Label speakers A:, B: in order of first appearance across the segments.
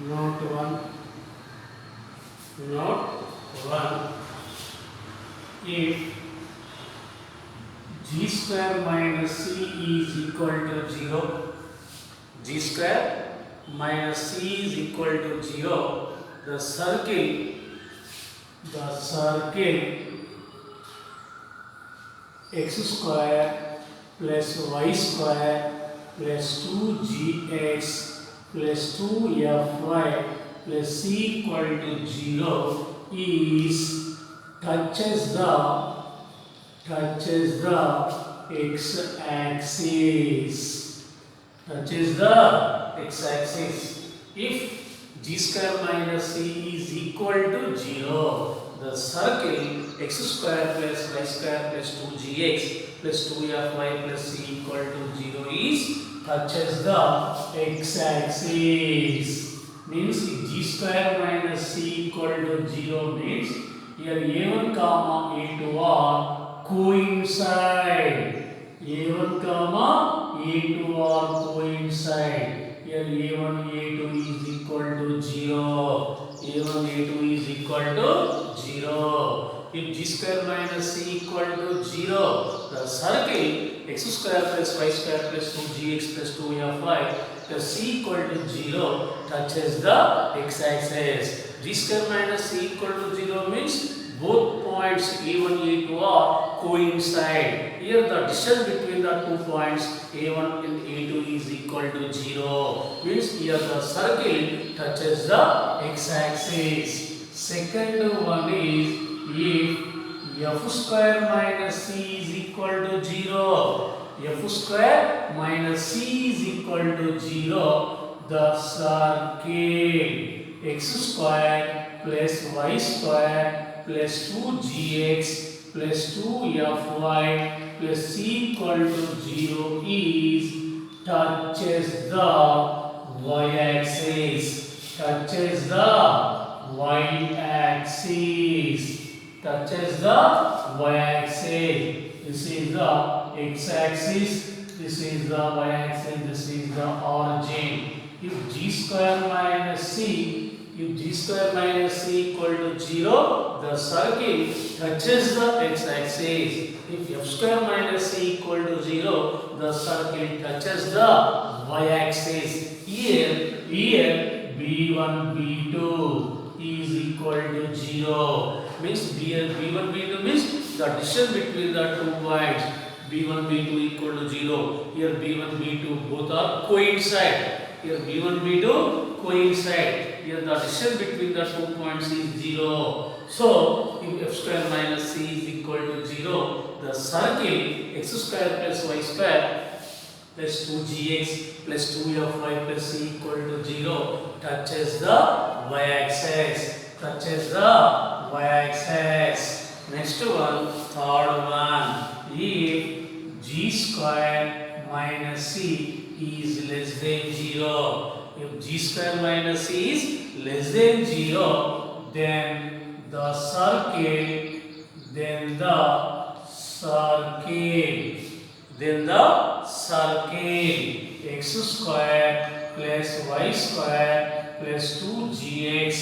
A: Note 1. Note 1. If g square minus c is equal to 0, g square minus c is equal to 0, the circle x square plus y square plus 2gx plus 2fy plus c equal to 0 is touches the x axis. Touches the x axis. If g square minus c is equal to 0, the circle x square plus y square plus 2gx plus 2fy plus c equal to 0 is touches the x axis. Means if g square minus c equal to 0 means here a1 comma a2 are coincide. a1 comma a2 are coincide. Here a1 a2 is equal to 0. a1 a2 is equal to 0. If g square minus c equal to 0, the circle x square plus y square plus 2gx plus 2fy plus c equal to 0 touches the x axis. G square minus c equal to 0 means both points a1 a2 are coincide. Here the distance between the 2 points a1 and a2 is equal to 0. Means here the circle touches the x axis. Second one is if f square minus c is equal to 0. f square minus c is equal to 0. The circle x square plus y square plus 2gx plus 2fy plus c equal to 0 is touches the y-axis. Touches the y-axis. Touches the y-axis. This is the x-axis. This is the y-axis. This is the origin. If g square minus c equal to 0, the circle touches the x-axis. If f square minus c equal to 0, the circle touches the y-axis. Here b1 b2 is equal to 0. Means here b1 b2 means the distance between the 2 points b1 b2 equal to 0. Here b1 b2 both are coincide. Here b1 b2 coincide. Here the distance between the 2 points is 0. So if f square minus c is equal to 0, the circle x square plus y square plus 2gx plus 2fy plus c equal to 0 touches the y-axis. Touches the y-axis. Next one, third one. If g square minus c is less than 0. If g square minus c is less than 0, then the circle x square plus y square plus 2gx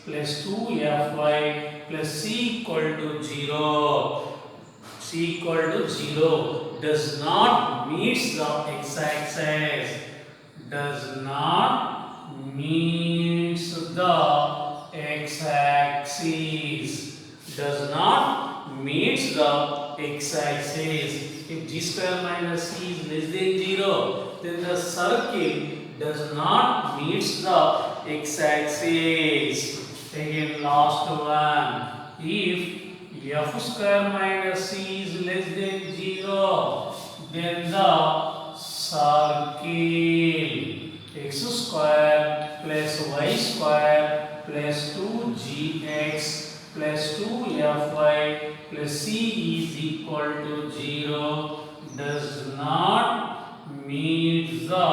A: plus 2fy plus c equal to 0. C equal to 0 does not meet the x-axis. Does not meet the x-axis. Does not meet the x-axis. If g square minus c is less than 0, then the circle does not meet the x-axis. Again, last one. If f square minus c is less than 0, then the circle x square plus y square plus 2gx plus 2fy plus c is equal to 0 does not meet the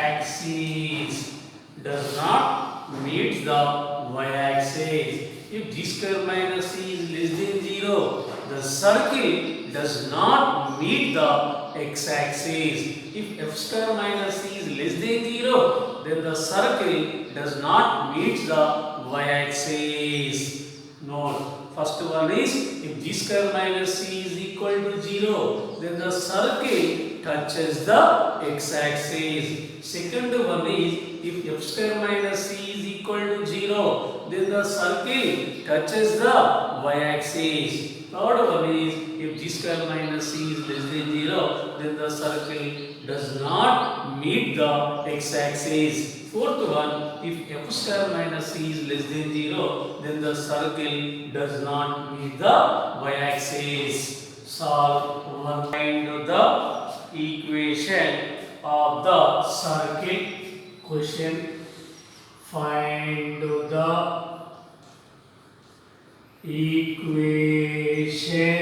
A: y-axis. Does not meet the y-axis. If g square minus c is less than 0, the circle does not meet the x-axis. If f square minus c is less than 0, then the circle does not meet the y-axis. Note, first one is if g square minus c is equal to 0, then the circle touches the x-axis. Second one is if f square minus c is equal to 0, then the circle touches the y-axis. Third one is if g square minus c is less than 0, then the circle does not meet the x-axis. Fourth one, if f square minus c is less than 0, then the circle does not meet the y-axis. Solve one. Find the equation of the circle. Question: find the equation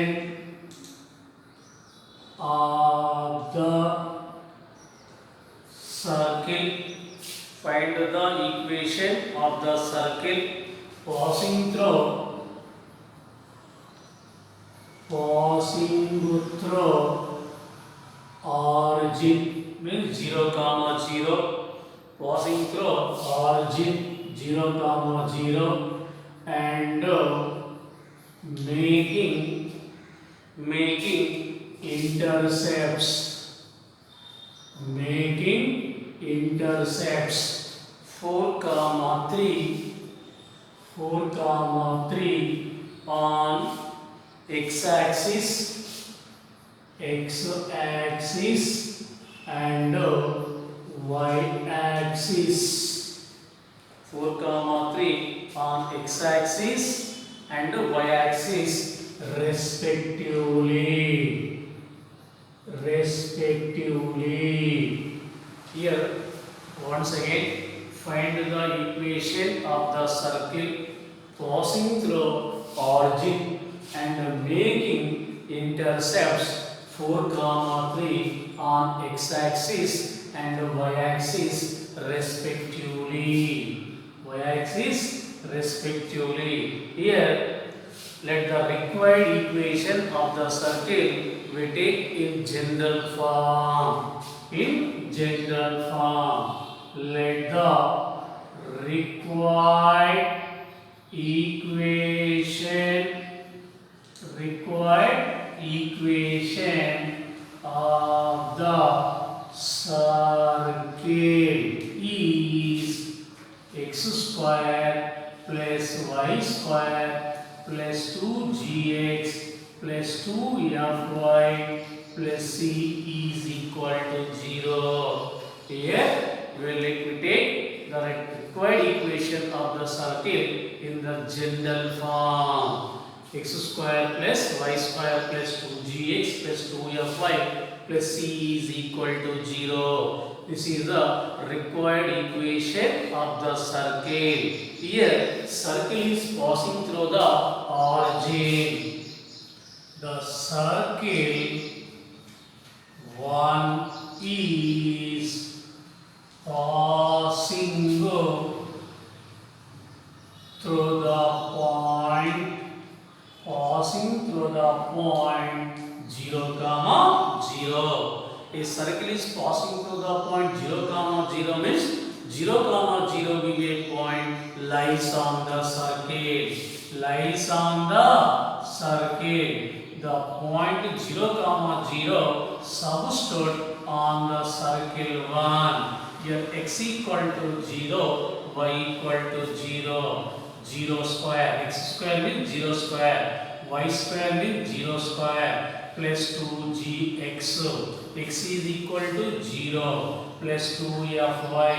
A: of the circle. Find the equation of the circle passing through origin, means 0, 0, passing through origin 0, 0 and making intercepts 4, 3 on x-axis and y-axis. 4, 3 on x-axis and y-axis respectively. Here once again find the equation of the circle passing through origin and making intercepts 4, 3 on x-axis and y-axis respectively. Here let the required equation of the circle we take in general form. Let the required equation of the circle is x square plus y square plus 2gx plus 2fy plus c is equal to 0. Here we take the required equation of the circle in the general form. X square plus y square plus 2gx plus 2fy plus c is equal to 0. This is the required equation of the circle. Here circle is passing through the origin. The circle 1 is passing through the point 0, 0. A circle is passing through the point 0, 0 means 0, 0 being a point lies on the circle. The point 0, 0 substitute on the circle 1. Here x equal to 0, y equal to 0. 0 square, x square means 0 square, y square means 0 square plus 2gx. X is equal to 0 plus 2fy,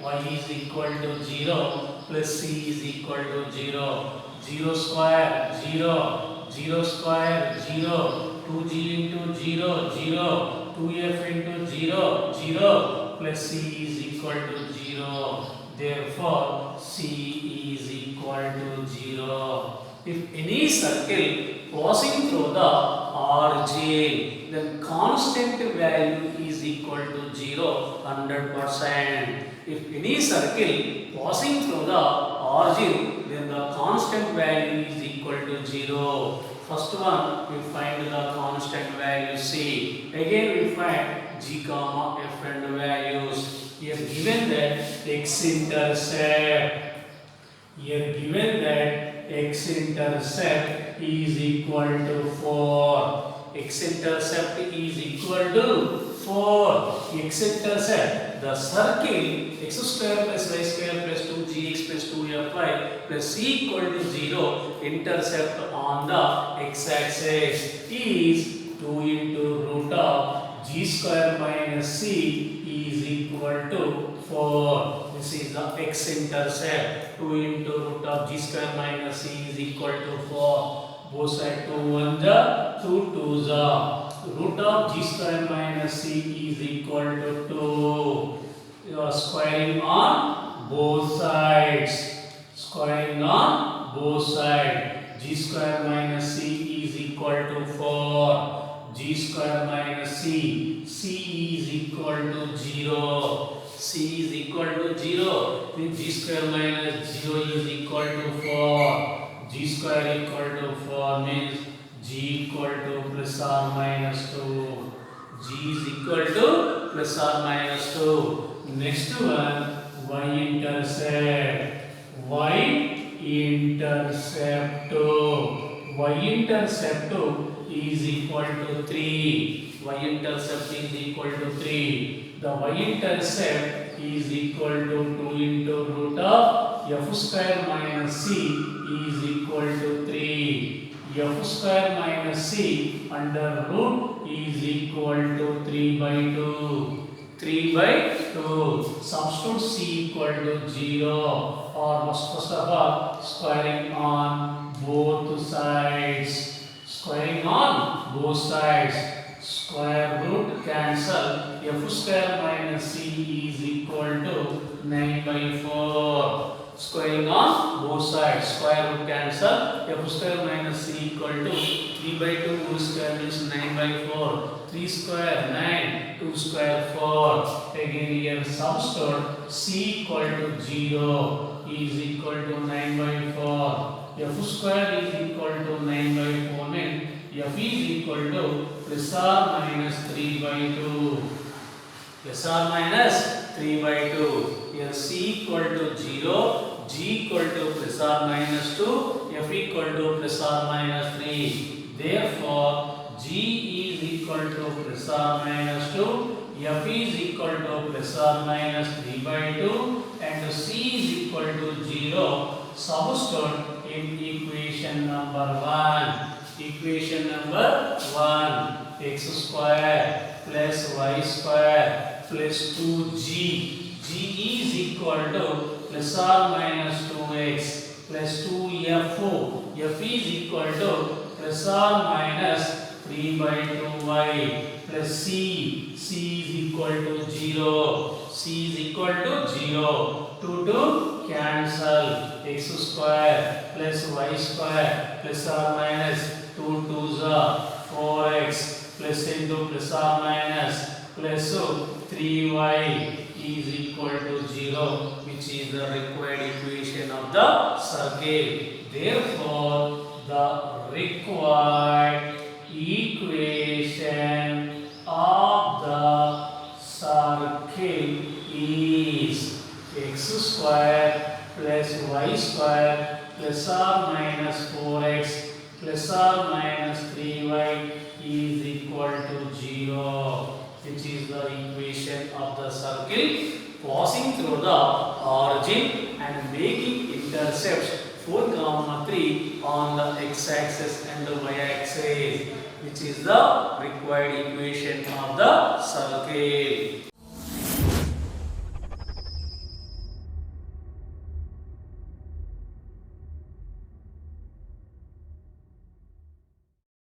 A: y is equal to 0 plus c is equal to 0. 0 square 0, 0 square 0, 2g into 0, 0, 2f into 0, 0 plus c is equal to 0. Therefore, c is equal to 0. If any circle passing through the origin, then constant value is equal to 0, 100%. If any circle passing through the origin, then the constant value is equal to 0. First one we find the constant value c. Again we find g comma f and values. Here given that x-intercept. Here given that x-intercept is equal to 4. X-intercept is equal to 4. X-intercept, the circle x square plus y square plus 2gx plus 2fy plus c equal to 0, intercept on the x-axis is 2 into root of g square minus c is equal to 4. This is the x-intercept. 2 into root of g square minus c is equal to 4. Both sides 2 1 the 2 2 the. Root of g square minus c is equal to 2. You are squaring on both sides. Squaring on both sides. G square minus c is equal to 4. G square minus c. C is equal to 0. C is equal to 0. Then g square minus 0 is equal to 4. G square equal to 4 means g equal to plus or minus 2. G is equal to plus or minus 2. Next one, y-intercept. Y-intercept 2. Y-intercept 2 is equal to 3. Y-intercept is equal to 3. The y-intercept is equal to 2 into root of f square minus c is equal to 3. F square minus c under root is equal to 3 by 2. 3 by 2. Substitute c equal to 0, or first of all squaring on both sides. Squaring on both sides. Square root cancel. F square minus c is equal to 9 by 4. Squaring on both sides. Square root cancel. F square minus c equal to 3 by 2 whole square means 9 by 4. 3 square 9. 2 square 4. Again here substitute c equal to 0 is equal to 9 by 4. F square is equal to 9 by 4 means f is equal to plus or minus 3 by 2. Plus or minus 3 by 2. Here c equal to 0, g equal to plus or minus 2, f equal to plus or minus 3. Therefore, g is equal to plus or minus 2, f is equal to plus or minus 3 by 2, and c is equal to 0. Substitute in equation number 1. Equation number 1, x square plus y square plus 2g. G is equal to plus or minus 2x plus 2f. F is equal to plus or minus 3 by 2y plus c. C is equal to 0. C is equal to 0. 2 to cancel. X square plus y square plus or minus 2 2s are 4x plus into plus or minus plus 3y is equal to 0, which is the required equation of the circle. Therefore, the required equation of the circle is x square plus y square plus or minus 4x plus or minus 3y is equal to 0, which is the equation of the circle passing through the origin and making intercepts 4, 3 on the x-axis and the y-axis, which is the required